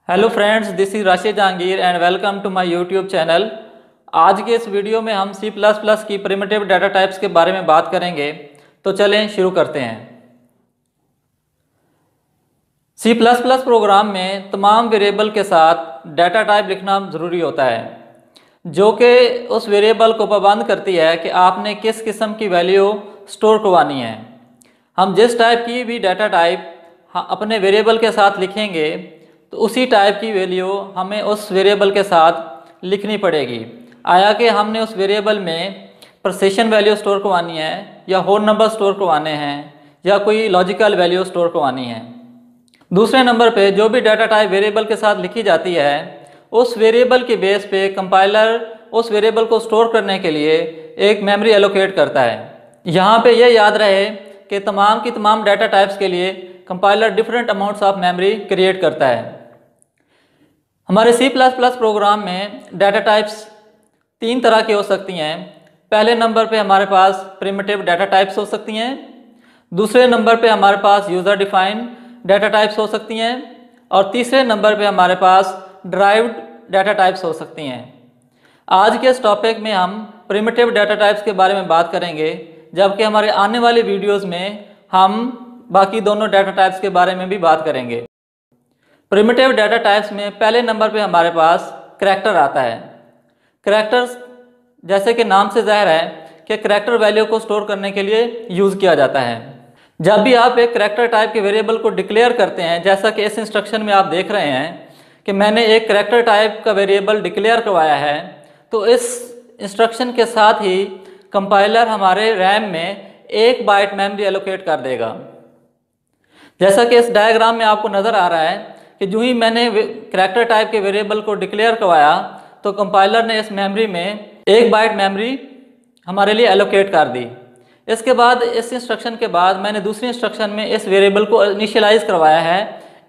Hello friends, this is Rashid Jahangir and welcome to my YouTube channel. आज के इस video में हम C++ की प्रिमिटिव डाटा टाइप्स के बारे में बात करेंगे। तो चलें शुरू करते हैं। C++ प्रोग्राम में तमाम वेरिएबल के साथ डाटा टाइप लिखना ज़रूरी होता है, जो कि उस वेरिएबल को पाबंद करती है कि आपने किस किस्म की वैल्यू स्टोर करवानी है। हम जिस टाइप की भी डाटा टाइप अपने वेरिएबल के साथ लिखेंगे तो उसी टाइप की वैल्यू हमें उस वेरिएबल के साथ लिखनी पड़ेगी। आया कि हमने उस वेरिएबल में प्रेसिशन वैल्यू स्टोर करवानी है या होल नंबर स्टोर करवाने हैं या कोई लॉजिकल वैल्यू स्टोर करवानी है। दूसरे नंबर पे जो भी डाटा टाइप वेरिएबल के साथ लिखी जाती है, उस वेरिएबल के बेस पे कंपाइलर उस वेरिएबल को स्टोर करने के लिए एक मेमोरी एलोकेट करता है। यहाँ पे यह याद रहे कि तमाम की तमाम डाटा टाइप्स के लिए compiler different amounts of memory create करता है। हमारे C++ प्रोग्राम में डाटा टाइप्स तीन तरह की हो सकती हैं। पहले नंबर पे हमारे पास प्रिमिटिव डाटा टाइप्स हो सकती हैं, दूसरे नंबर पे हमारे पास यूज़र डिफाइंड डाटा टाइप्स हो सकती हैं और तीसरे नंबर पे हमारे पास डिराइव्ड डाटा टाइप्स हो सकती हैं। आज के इस टॉपिक में हम प्रिमिटिव डाटा टाइप्स के बारे में बात करेंगे, जबकि हमारे आने वाले वीडियोस में हम बाकी दोनों डाटा टाइप्स के बारे में भी बात करेंगे। प्रिमिटिव डाटा टाइप्स में पहले नंबर पे हमारे पास करैक्टर आता है। करैक्टर्स जैसे कि नाम से जाहिर है कि करैक्टर वैल्यू को स्टोर करने के लिए यूज़ किया जाता है। जब भी आप एक करैक्टर टाइप के वेरिएबल को डिक्लेयर करते हैं, जैसा कि इस इंस्ट्रक्शन में आप देख रहे हैं कि मैंने एक करैक्टर टाइप का वेरिएबल डिक्लेयर करवाया है, तो इस इंस्ट्रक्शन के साथ ही कंपाइलर हमारे रैम में 1 बाइट मेमोरी एलोकेट कर देगा। जैसा कि इस डायग्राम में आपको नज़र आ रहा है कि जो ही मैंने करैक्टर टाइप के वेरिएबल को डिक्लेयर करवाया तो कंपाइलर ने इस मेमोरी में 1 बाइट मेमोरी हमारे लिए एलोकेट कर दी। इसके बाद इस इंस्ट्रक्शन के बाद मैंने दूसरी इंस्ट्रक्शन में इस वेरिएबल को इनिशियलाइज करवाया है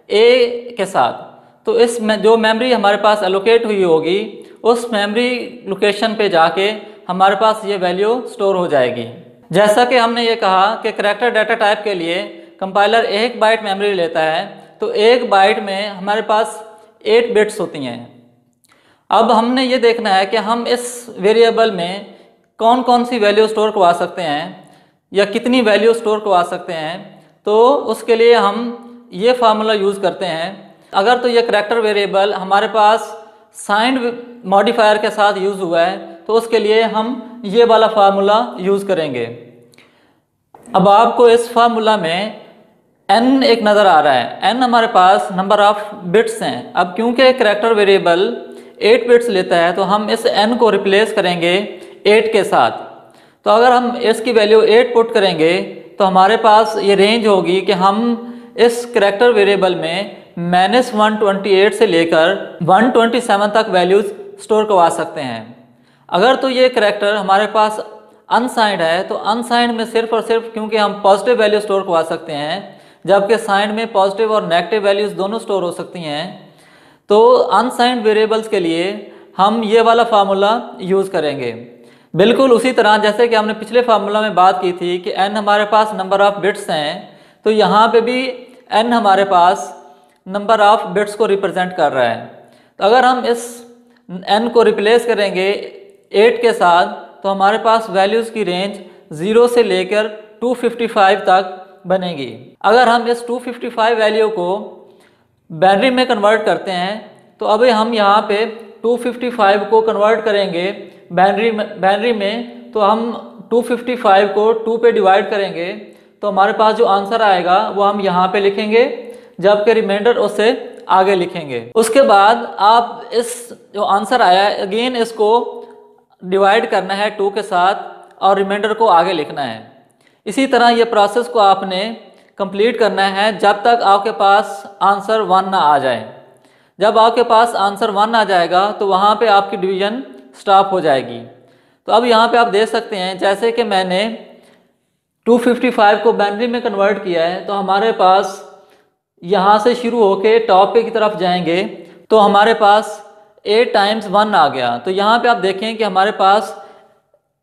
ए के साथ। तो इस में जो मेमोरी हमारे पास एलोकेट हुई होगी, उस मेमोरी लोकेशन पे जाके हमारे पास ये वैल्यू स्टोर हो जाएगी। जैसा कि हमने ये कहा कि करैक्टर डाटा टाइप के लिए कंपाइलर 1 बाइट मेमोरी लेता है, तो 1 बाइट में हमारे पास 8 बिट्स होती हैं। अब हमने ये देखना है कि हम इस वेरिएबल में कौन कौन सी वैल्यू स्टोर करवा सकते हैं या कितनी वैल्यू स्टोर करवा सकते हैं। तो उसके लिए हम ये फार्मूला यूज़ करते हैं। अगर तो ये करैक्टर वेरिएबल हमारे पास साइंड मॉडिफायर के साथ यूज़ हुआ है, तो उसके लिए हम ये वाला फार्मूला यूज़ करेंगे। अब आपको इस फार्मूला में n एक नज़र आ रहा है। n हमारे पास नंबर ऑफ बिट्स हैं। अब क्योंकि करैक्टर वेरिएबल 8 बिट्स लेता है, तो हम इस n को रिप्लेस करेंगे 8 के साथ। तो अगर हम इसकी वैल्यू 8 पुट करेंगे तो हमारे पास ये रेंज होगी कि हम इस करैक्टर वेरिएबल में -128 से लेकर 127 तक वैल्यूज़ स्टोर करवा सकते हैं। अगर तो ये करैक्टर हमारे पास अनसाइंड है, तो अनसाइंड में सिर्फ और सिर्फ क्योंकि हम पॉजिटिव वैल्यू स्टोर करवा सकते हैं, जबकि साइंड में पॉजिटिव और नेगेटिव वैल्यूज़ दोनों स्टोर हो सकती हैं। तो अनसाइंड वेरिएबल्स के लिए हम ये वाला फार्मूला यूज़ करेंगे। बिल्कुल उसी तरह जैसे कि हमने पिछले फार्मूला में बात की थी कि n हमारे पास नंबर ऑफ़ बिट्स हैं, तो यहाँ पे भी n हमारे पास नंबर ऑफ़ बिट्स को रिप्रेजेंट कर रहा है। तो अगर हम इस n को रिप्लेस करेंगे 8 के साथ, तो हमारे पास वैल्यूज़ की रेंज 0 से लेकर 255 तक बनेगी। अगर हम इस 255 वैल्यू को बाइनरी में कन्वर्ट करते हैं, तो अभी हम यहाँ पे 255 को कन्वर्ट करेंगे बाइनरी में, तो हम 255 को 2 पे डिवाइड करेंगे, तो हमारे पास जो आंसर आएगा वो हम यहाँ पे लिखेंगे, जबकि रिमाइंडर उससे आगे लिखेंगे। उसके बाद आप इस जो आंसर आया है अगेन इसको डिवाइड करना है 2 के साथ और रिमाइंडर को आगे लिखना है। इसी तरह ये प्रोसेस को आपने कंप्लीट करना है जब तक आपके पास आंसर 1 ना आ जाए। जब आपके पास आंसर 1 आ जाएगा तो वहाँ पे आपकी डिवीजन स्टॉप हो जाएगी। तो अब यहाँ पे आप देख सकते हैं, जैसे कि मैंने 255 को बाइनरी में कन्वर्ट किया है, तो हमारे पास यहाँ से शुरू होके टॉप पे की तरफ जाएंगे तो हमारे पास 8 टाइम्स 1 आ गया। तो यहाँ पे आप देखें कि हमारे पास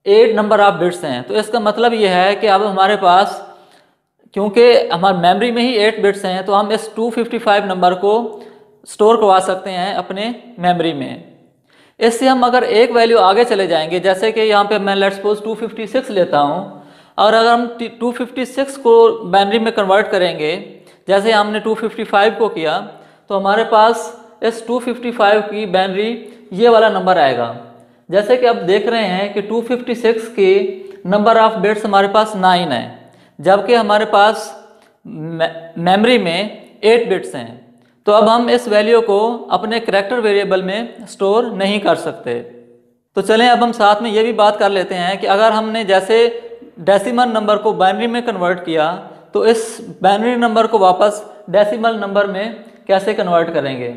8 नंबर ऑफ बिट्स हैं। तो इसका मतलब ये है कि अब हमारे पास, क्योंकि हमारे मेमोरी में ही 8 बिट्स हैं, तो हम इस 255 नंबर को स्टोर करवा सकते हैं अपने मेमोरी में। इससे हम अगर एक वैल्यू आगे चले जाएंगे, जैसे कि यहाँ पे मैं लेट्स सपोज 256 लेता हूँ, और अगर हम 256 को मेमोरी में कन्वर्ट करेंगे जैसे हमने 255 को किया, तो हमारे पास इस 255 की मेमोरी ये वाला नंबर आएगा। जैसे कि आप देख रहे हैं कि 256 की नंबर ऑफ बिट्स हमारे पास 9 है, जबकि हमारे पास मेमोरी में 8 बिट्स हैं। तो अब हम इस वैल्यू को अपने करैक्टर वेरिएबल में स्टोर नहीं कर सकते। तो चलें अब हम साथ में ये भी बात कर लेते हैं कि अगर हमने जैसे डेसिमल नंबर को बाइनरी में कन्वर्ट किया, तो इस बाइनरी नंबर को वापस डेसिमल नंबर में कैसे कन्वर्ट करेंगे।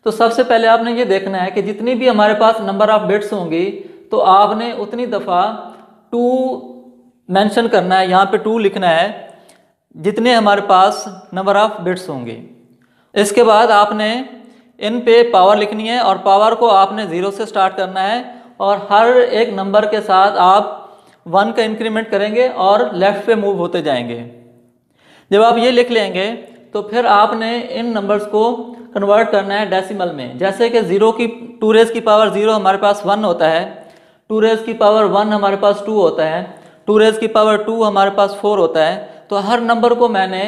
तो सबसे पहले आपने ये देखना है कि जितनी भी हमारे पास नंबर ऑफ बिट्स होंगी, तो आपने उतनी दफ़ा 2 मेंशन करना है, यहाँ पे 2 लिखना है जितने हमारे पास नंबर ऑफ बिट्स होंगी। इसके बाद आपने इन पे पावर लिखनी है, और पावर को आपने 0 से स्टार्ट करना है, और हर एक नंबर के साथ आप 1 का इंक्रीमेंट करेंगे और लेफ्ट पे मूव होते जाएंगे। जब आप ये लिख लेंगे तो फिर आपने इन नंबर्स को कन्वर्ट करना है डेसिमल में। जैसे कि 0 की 2 रेज़ की पावर 0 हमारे पास 1 होता है, 2 रेज़ की पावर 1 हमारे पास 2 होता है, 2 रेज़ की पावर 2 हमारे पास 4 होता है। तो हर नंबर को मैंने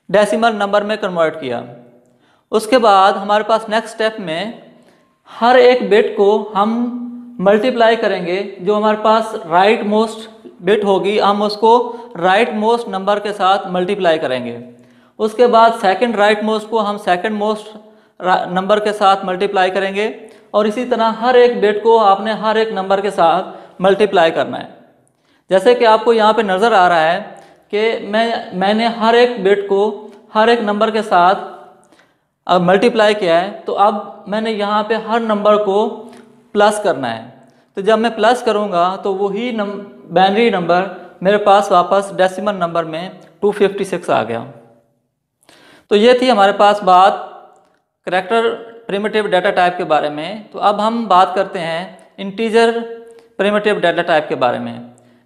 डेसिमल नंबर में कन्वर्ट किया। उसके बाद हमारे पास नेक्स्ट स्टेप में हर एक बिट को हम मल्टीप्लाई करेंगे। जो हमारे पास राइट मोस्ट बिट होगी, हम उसको राइट मोस्ट नंबर के साथ मल्टीप्लाई करेंगे। उसके बाद सेकंड राइट मोस्ट को हम सेकंड मोस्ट नंबर के साथ मल्टीप्लाई करेंगे, और इसी तरह हर एक बिट को आपने हर एक नंबर के साथ मल्टीप्लाई करना है। जैसे कि आपको यहाँ पे नज़र आ रहा है कि मैंने हर एक बिट को हर एक नंबर के साथ मल्टीप्लाई किया है। तो अब मैंने यहाँ पे हर नंबर को प्लस करना है। तो जब मैं प्लस करूँगा तो वही बाइनरी नंबर मेरे पास वापस डेसिमल नंबर में 256 आ गया। तो ये थी हमारे पास बात करैक्टर प्रिमिटिव डाटा टाइप के बारे में। तो अब हम बात करते हैं इंटीजर प्रिमिटिव डाटा टाइप के बारे में।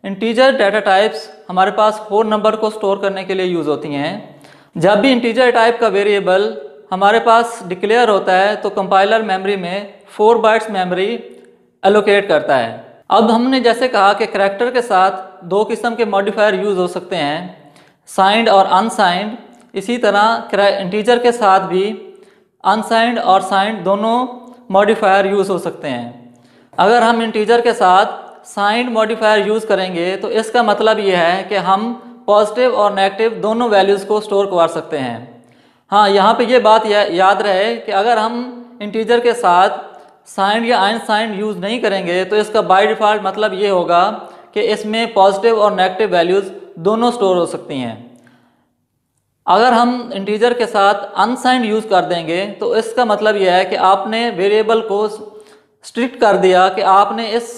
इंटीजर डाटा टाइप्स हमारे पास होल नंबर को स्टोर करने के लिए यूज़ होती हैं। जब भी इंटीजर टाइप का वेरिएबल हमारे पास डिक्लेयर होता है, तो कंपाइलर मेमोरी में 4 बाइट्स मेमोरी एलोकेट करता है। अब हमने जैसे कहा कि करैक्टर के साथ 2 किस्म के मॉडिफायर यूज़ हो सकते हैं, साइंड और अनसाइंड। इसी तरह इंटीजर के साथ भी अनसाइंड और साइंड दोनों मॉडिफायर यूज़ हो सकते हैं। अगर हम इंटीजर के साथ साइंड मॉडिफायर यूज़ करेंगे तो इसका मतलब ये है कि हम पॉजिटिव और नेगेटिव दोनों वैल्यूज़ को स्टोर कर सकते हैं। हाँ, यहाँ पे ये बात याद रहे कि अगर हम इंटीजर के साथ साइंड या अनसाइंड यूज़ नहीं करेंगे तो इसका बाय डिफ़ॉल्ट मतलब ये होगा कि इसमें पॉजिटिव और नेगेटिव वैल्यूज़ दोनों स्टोर हो सकती हैं। अगर हम इंटीजर के साथ अनसाइंड यूज़ कर देंगे तो इसका मतलब यह है कि आपने वेरिएबल को स्ट्रिक्ट कर दिया कि आपने इस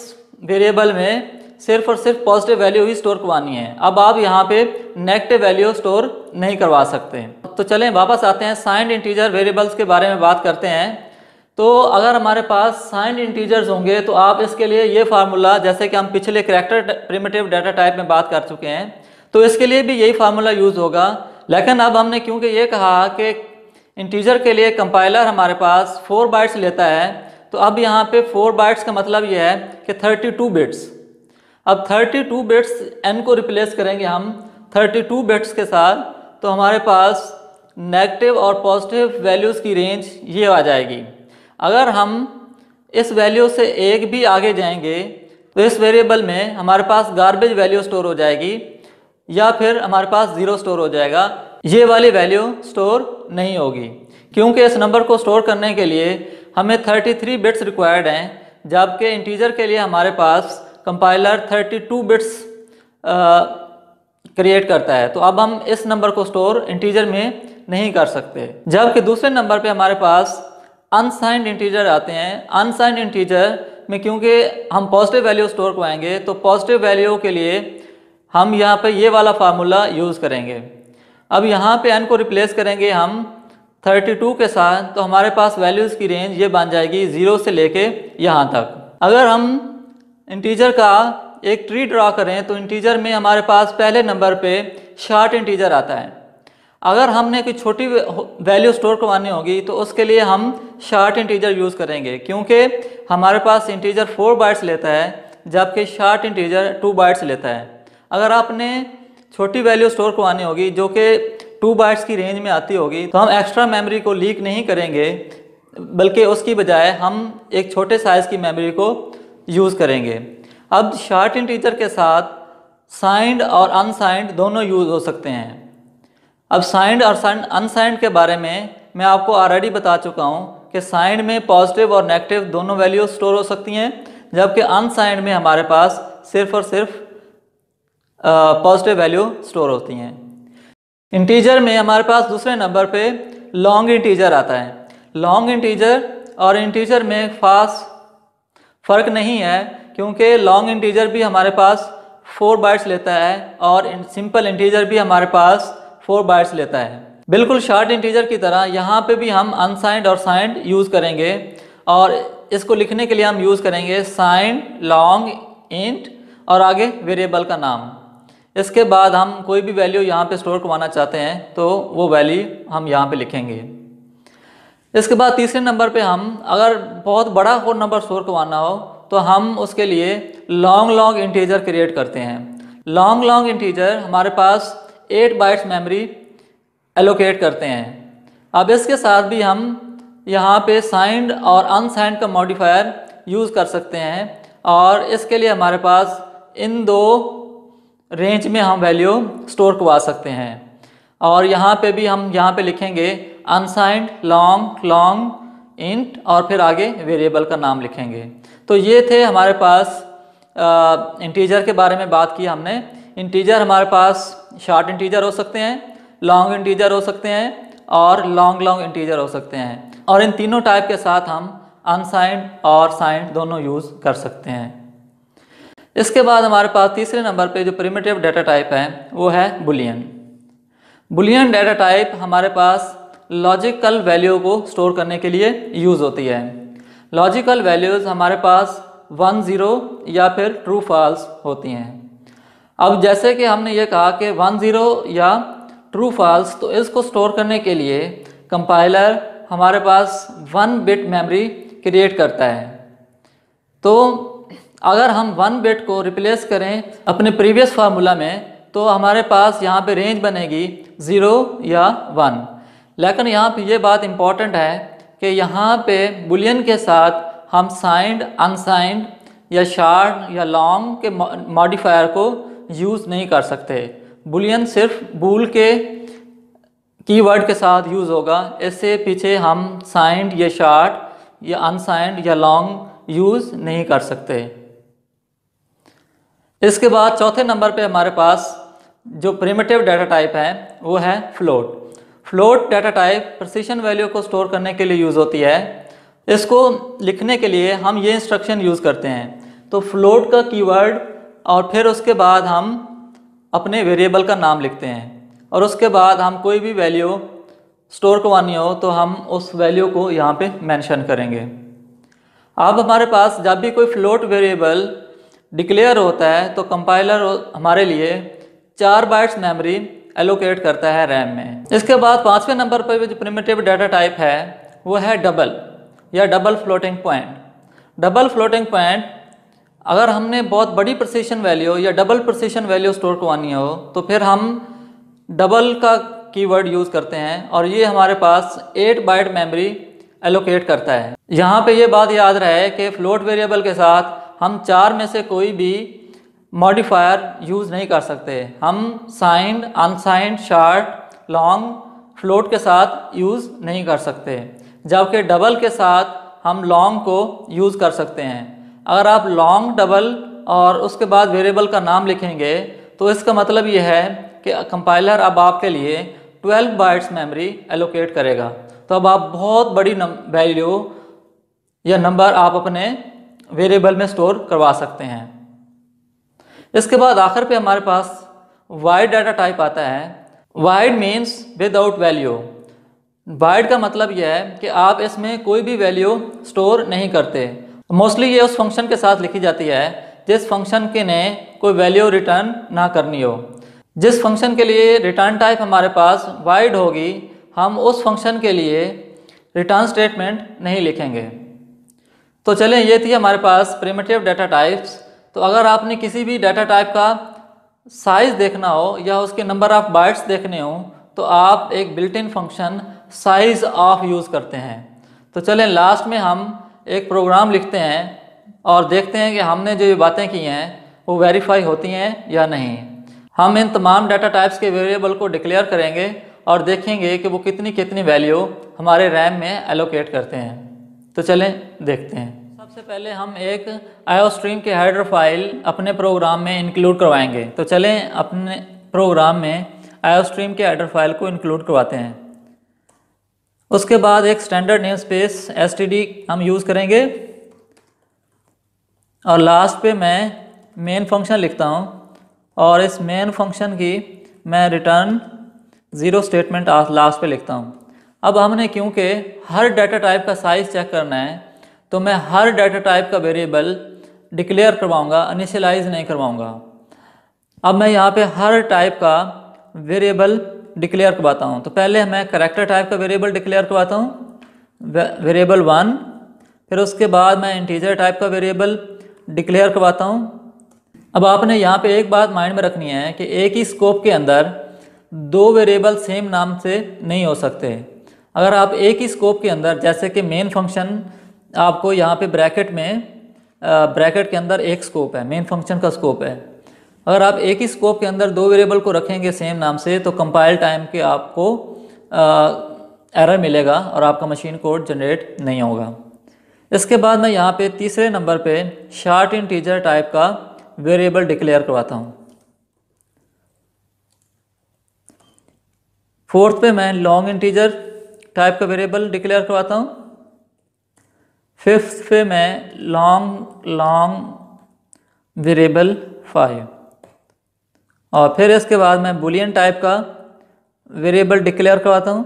वेरिएबल में सिर्फ और सिर्फ पॉजिटिव वैल्यू ही स्टोर करवानी है। अब आप यहाँ पे नेगेटिव वैल्यू स्टोर नहीं करवा सकते। तो चलें वापस आते हैं, साइंड इंटीजर वेरिएबल्स के बारे में बात करते हैं। तो अगर हमारे पास साइंड इंटीजर्स होंगे तो आप इसके लिए ये फार्मूला, जैसे कि हम पिछले करैक्टर प्रिमिटिव डाटा टाइप में बात कर चुके हैं, तो इसके लिए भी यही फार्मूला यूज़ होगा। लेकिन अब हमने क्योंकि ये कहा कि इंटीजर के लिए कंपाइलर हमारे पास 4 बाइट्स लेता है, तो अब यहाँ पे 4 बाइट्स का मतलब ये है कि 32 बिट्स। अब 32 बिट्स n को रिप्लेस करेंगे हम 32 बिट्स के साथ, तो हमारे पास नेगेटिव और पॉजिटिव वैल्यूज़ की रेंज ये आ जाएगी। अगर हम इस वैल्यू से एक भी आगे जाएंगे तो इस वेरिएबल में हमारे पास गार्बेज वैल्यू स्टोर हो जाएगी, या फिर हमारे पास 0 स्टोर हो जाएगा। ये वाली वैल्यू स्टोर नहीं होगी, क्योंकि इस नंबर को स्टोर करने के लिए हमें 33 बिट्स रिक्वायर्ड हैं, जबकि इंटीजर के लिए हमारे पास कंपाइलर 32 बिट्स क्रिएट करता है। तो अब हम इस नंबर को स्टोर इंटीजर में नहीं कर सकते। जबकि दूसरे नंबर पे हमारे पास अनसाइंड इंटीजर आते हैं। अनसाइंड इंटीजर में क्योंकि हम पॉजिटिव वैल्यू स्टोर करवाएंगे, तो पॉजिटिव वैल्यू के लिए हम यहाँ पे ये वाला फार्मूला यूज़ करेंगे। अब यहाँ पे n को रिप्लेस करेंगे हम 32 के साथ, तो हमारे पास वैल्यूज़ की रेंज ये बन जाएगी 0 से लेके यहाँ तक। अगर हम इंटीजर का एक ट्री ड्रा करें तो इंटीजर में हमारे पास पहले नंबर पे शॉर्ट इंटीजर आता है। अगर हमने कोई छोटी वैल्यू स्टोर करवानी होगी तो उसके लिए हम शॉर्ट इंटीजर यूज़ करेंगे, क्योंकि हमारे पास इंटीजर 4 बाइट्स लेता है जबकि शॉर्ट इंटीजर 2 बाइट्स लेता है। अगर आपने छोटी वैल्यू स्टोर करवानी होगी जो कि 2 बाइट्स की रेंज में आती होगी तो हम एक्स्ट्रा मेमोरी को लीक नहीं करेंगे, बल्कि उसकी बजाय हम एक छोटे साइज़ की मेमोरी को यूज़ करेंगे। अब शॉर्ट इंटीजर के साथ साइंड और अनसाइंड दोनों यूज़ हो सकते हैं। अब साइंड और अनसाइंड के बारे में मैं आपको ऑलरेडी बता चुका हूँ कि साइंड में पॉजिटिव और नेगेटिव दोनों वैल्यू स्टोर हो सकती हैं, जबकि अनसाइंड में हमारे पास सिर्फ और सिर्फ पॉजिटिव वैल्यू स्टोर होती हैं। इंटीजर में हमारे पास दूसरे नंबर पे लॉन्ग इंटीजर आता है। लॉन्ग इंटीजर और इंटीजर में खास फ़र्क नहीं है, क्योंकि लॉन्ग इंटीजर भी हमारे पास 4 बाइट्स लेता है और सिंपल इंटीजर भी हमारे पास 4 बाइट्स लेता है। बिल्कुल शॉर्ट इंटीजर की तरह यहाँ पे भी हम अनसाइंड और साइंड यूज़ करेंगे, और इसको लिखने के लिए हम यूज़ करेंगे साइंड, लॉन्ग, इंट और आगे वेरिएबल का नाम। इसके बाद हम कोई भी वैल्यू यहाँ पे स्टोर करवाना चाहते हैं तो वो वैल्यू हम यहाँ पे लिखेंगे। इसके बाद तीसरे नंबर पे हम अगर बहुत बड़ा होल नंबर स्टोर करवाना हो तो हम उसके लिए लॉन्ग इंटीजर क्रिएट करते हैं। लॉन्ग इंटीजर हमारे पास 8 बाइट्स मेमोरी एलोकेट करते हैं। अब इसके साथ भी हम यहाँ पे साइंड और अनसाइंड का मॉडिफायर यूज़ कर सकते हैं, और इसके लिए हमारे पास इन दो रेंज में हम वैल्यू स्टोर करवा सकते हैं। और यहाँ पे भी हम यहाँ पे लिखेंगे अनसाइंड, लॉन्ग, इंट और फिर आगे वेरिएबल का नाम लिखेंगे। तो ये थे हमारे पास इंटीजर के बारे में बात की हमने। इंटीजर हमारे पास शॉर्ट इंटीजर हो सकते हैं, लॉन्ग इंटीजर हो सकते हैं और लॉन्ग इंटीजर हो सकते हैं, और इन तीनों टाइप के साथ हम अनसाइंड और साइंड दोनों यूज़ कर सकते हैं। इसके बाद हमारे पास तीसरे नंबर पे जो प्रिमिटिव डाटा टाइप है वो है बुलियन। बुलियन डाटा टाइप हमारे पास लॉजिकल वैल्यू को स्टोर करने के लिए यूज़ होती है। लॉजिकल वैल्यूज़ हमारे पास 1, 0 या फिर ट्रू फॉल्स होती हैं। अब जैसे कि हमने ये कहा कि 1, 0 या ट्रू फॉल्स, तो इसको स्टोर करने के लिए कंपाइलर हमारे पास 1 बिट मेमोरी क्रिएट करता है। तो अगर हम 1 बिट को रिप्लेस करें अपने प्रीवियस फार्मूला में तो हमारे पास यहाँ पे रेंज बनेगी 0 या 1। लेकिन यहाँ पे ये बात इम्पॉर्टेंट है कि यहाँ पे बुलियन के साथ हम साइंड, अनसाइंड या शॉर्ट या लॉन्ग के मॉडिफायर को यूज़ नहीं कर सकते। बुलियन सिर्फ बूल के कीवर्ड के साथ यूज़ होगा, इससे पीछे हम साइंड या शॉर्ट या अनसाइंड या लॉन्ग यूज़ नहीं कर सकते। इसके बाद चौथे नंबर पे हमारे पास जो प्रिमिटिव डाटा टाइप है वो है float. Float data type precision value को स्टोर करने के लिए यूज़ होती है। इसको लिखने के लिए हम ये इंस्ट्रक्शन यूज़ करते हैं, तो फ्लोट का कीवर्ड और फिर उसके बाद हम अपने वेरिएबल का नाम लिखते हैं, और उसके बाद हम कोई भी वैल्यू स्टोर करवानी हो तो हम उस वैल्यू को यहाँ पे मेंशन करेंगे। अब हमारे पास जब भी कोई फ्लोट वेरिएबल डिक्लेयर होता है तो कंपाइलर हमारे लिए 4 बाइट्स मेमोरी एलोकेट करता है रैम में। इसके बाद 5वें नंबर पर जो प्रिमिटिव डाटा टाइप है वो है डबल या double floating point. Double floating point अगर हमने बहुत बड़ी प्रिसिशन वैल्यू या डबल प्रिसिशन वैल्यू स्टोर करवानी हो तो फिर हम डबल का कीवर्ड यूज़ करते हैं, और ये हमारे पास 8 बाइट मेमोरी एलोकेट करता है। यहाँ पे ये बात याद रहे कि फ्लोट वेरिएबल के साथ हम 4 में से कोई भी मॉडिफायर यूज़ नहीं कर सकते। हम signed, unsigned, short, long, float के साथ यूज़ नहीं कर सकते, जबकि डबल के साथ हम लॉन्ग को यूज़ कर सकते हैं। अगर आप लॉन्ग, डबल और उसके बाद वेरिएबल का नाम लिखेंगे तो इसका मतलब ये है कि कंपाइलर अब आपके लिए 12 बाइट्स मेमोरी एलोकेट करेगा। तो अब आप बहुत बड़ी वैल्यू या नंबर आप अपने वेरिएबल में स्टोर करवा सकते हैं। इसके बाद आखिर पे हमारे पास वाइड डाटा टाइप आता है। Wide means without value. Wide का मतलब यह है कि आप इसमें कोई भी वैल्यू स्टोर नहीं करते। मोस्टली ये उस फंक्शन के साथ लिखी जाती है जिस फंक्शन के ने कोई वैल्यू रिटर्न ना करनी हो। जिस फंक्शन के लिए रिटर्न टाइप हमारे पास वाइड होगी, हम उस फंक्शन के लिए रिटर्न स्टेटमेंट नहीं लिखेंगे। तो चलें, ये थी हमारे पास प्रिमिटिव डाटा टाइप्स। तो अगर आपने किसी भी डाटा टाइप का साइज़ देखना हो या उसके नंबर ऑफ़ बाइट्स देखने हो तो आप एक built in function size of use करते हैं। तो चलें, लास्ट में हम एक प्रोग्राम लिखते हैं और देखते हैं कि हमने जो ये बातें की हैं वो वेरीफाई होती हैं या नहीं। हम इन तमाम डाटा टाइप्स के वेरिएबल को डिक्लेयर करेंगे और देखेंगे कि वो कितनी कितनी वैल्यू हमारे रैम में एलोकेट करते हैं। तो चलें देखते हैं। सबसे पहले हम एक आईओस्ट्रीम के हेडर फाइल अपने प्रोग्राम में इंक्लूड करवाएंगे। तो चलें अपने प्रोग्राम में आईओस्ट्रीम के हेडर फाइल को इंक्लूड करवाते हैं। उसके बाद एक स्टैंडर्ड नेम स्पेस एसटीडी हम यूज़ करेंगे और लास्ट पे मैं मेन फंक्शन लिखता हूँ और इस मेन फंक्शन की मैं रिटर्न 0 स्टेटमेंट लास्ट पे लिखता हूँ। अब हमने क्योंकि हर डाटा टाइप का साइज़ चेक करना है तो मैं हर डाटा टाइप का वेरिएबल डिक्लेयर करवाऊँगा, इनिशियलाइज नहीं करवाऊँगा। अब मैं यहाँ पे हर टाइप का वेरिएबल डिक्लेयर करवाता हूँ। तो पहले मैं करैक्टर टाइप का वेरिएबल डिक्लेयर करवाता हूँ, वेरिएबल 1। फिर उसके बाद मैं इंटीजर टाइप का वेरिएबल डिक्लेयर करवाता हूँ। अब आपने यहाँ पे एक बात माइंड में रखनी है कि एक ही स्कोप के अंदर दो वेरिएबल सेम नाम से नहीं हो सकते। अगर आप एक ही स्कोप के अंदर, जैसे कि मेन फंक्शन आपको यहाँ पे ब्रैकेट में ब्रैकेट के अंदर एक स्कोप है, मेन फंक्शन का स्कोप है। अगर आप एक ही स्कोप के अंदर दो वेरिएबल को रखेंगे सेम नाम से तो कंपाइल टाइम के आपको एरर मिलेगा और आपका मशीन कोड जनरेट नहीं होगा। इसके बाद मैं यहाँ पे तीसरे नंबर पे शॉर्ट इंटीजर टाइप का वेरिएबल डिक्लेयर करवाता हूँ। फोर्थ पे मैं लॉन्ग इंटीजर टाइप का वेरिएबल डिक्लेयर करवाता हूँ। फिफ्थ पे मैं लॉन्ग वेरिएबल 5 और फिर इसके बाद मैं बुलियन टाइप का वेरिएबल डिक्लेयर करवाता हूँ।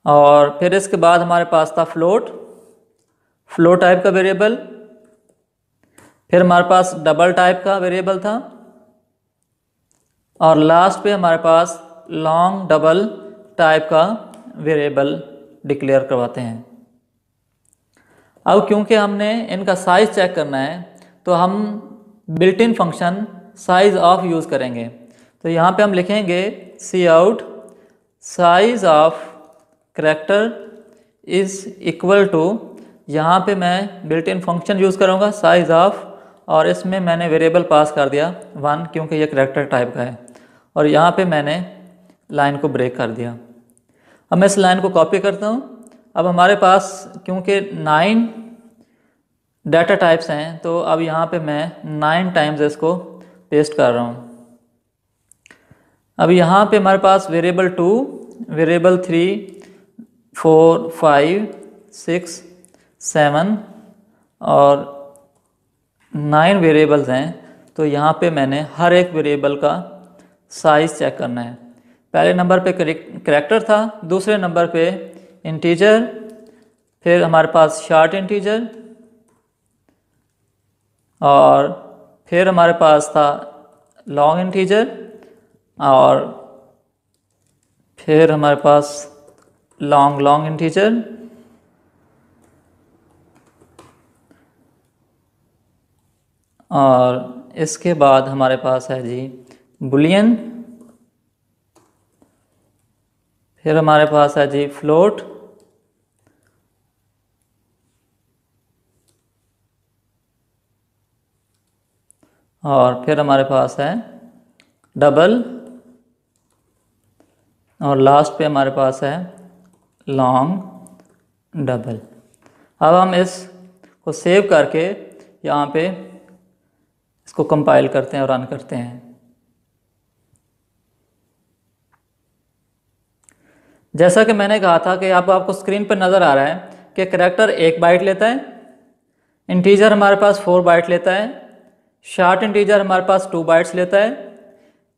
और फिर इसके बाद हमारे पास था फ्लोट टाइप का वेरिएबल। फिर हमारे पास डबल टाइप का वेरिएबल था और लास्ट पे हमारे पास लॉन्ग डबल टाइप का वेरिएबल डिक्लेयर करवाते हैं। अब क्योंकि हमने इनका साइज़ चेक करना है तो हम built in function size of use करेंगे। तो यहाँ पे हम लिखेंगे cout size of character is equal to, यहाँ पे मैं बिल्ट इन फंक्शन यूज़ करूँगा साइज़ ऑफ और इसमें मैंने वेरिएबल पास कर दिया 1 क्योंकि ये करैक्टर टाइप का है और यहाँ पे मैंने लाइन को ब्रेक कर दिया। अब मैं इस लाइन को कॉपी करता हूँ। अब हमारे पास क्योंकि 9 डाटा टाइप्स हैं तो अब यहाँ पे मैं 9 टाइम्स इसको पेस्ट कर रहा हूँ। अब यहाँ पे हमारे पास वेरिएबल 2, वेरिएबल 3, 4, 5, 6, 7 और 9 वेरिएबल्स हैं। तो यहाँ पे मैंने हर एक वेरिएबल का साइज़ चेक करना है। पहले नंबर पे करैक्टर था, दूसरे नंबर पे इंटीजर, फिर हमारे पास शॉर्ट इंटीजर और फिर हमारे पास था लॉन्ग इंटीजर और फिर हमारे पास लॉन्ग इंटीजर और इसके बाद हमारे पास है जी बुलियन। फिर हमारे पास है जी फ्लोट और फिर हमारे पास है डबल और लास्ट पे हमारे पास है लॉन्ग डबल। अब हम इसको सेव करके यहाँ पे इसको कंपाइल करते हैं और रन करते हैं। जैसा कि मैंने कहा था कि आपको स्क्रीन पर नज़र आ रहा है कि करैक्टर 1 बाइट लेता है, इंटीजर हमारे पास 4 बाइट लेता है, शॉर्ट इंटीजर हमारे पास 2 बाइट्स लेता है,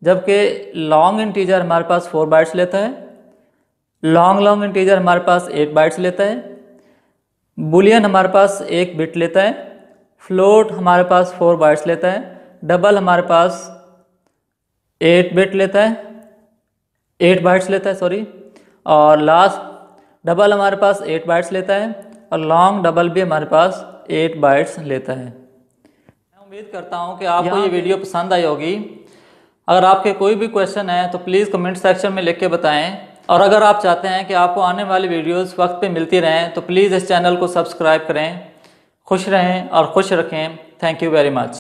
जबकि लॉन्ग इंटीजर हमारे पास 4 बाइट्स लेता है, लॉन्ग इंटीजर हमारे पास 8 बाइट्स लेता है, बुलियन हमारे पास 1 बिट लेता है, फ्लोट हमारे पास 4 बाइट्स लेता है, डबल हमारे पास 8 बिट लेता है, 8 बाइट्स लेता है सॉरी, और लास्ट डबल हमारे पास 8 बाइट्स लेता है, और लॉन्ग डबल भी हमारे पास 8 बाइट्स लेता है। मैं उम्मीद करता हूँ कि आपको ये वीडियो पसंद आई होगी। अगर आपके कोई भी क्वेश्चन है तो प्लीज़ कमेंट सेक्शन में लिख के बताएं, और अगर आप चाहते हैं कि आपको आने वाली वीडियोस वक्त पे मिलती रहें तो प्लीज़ इस चैनल को सब्सक्राइब करें। खुश रहें और खुश रखें। Thank you very much.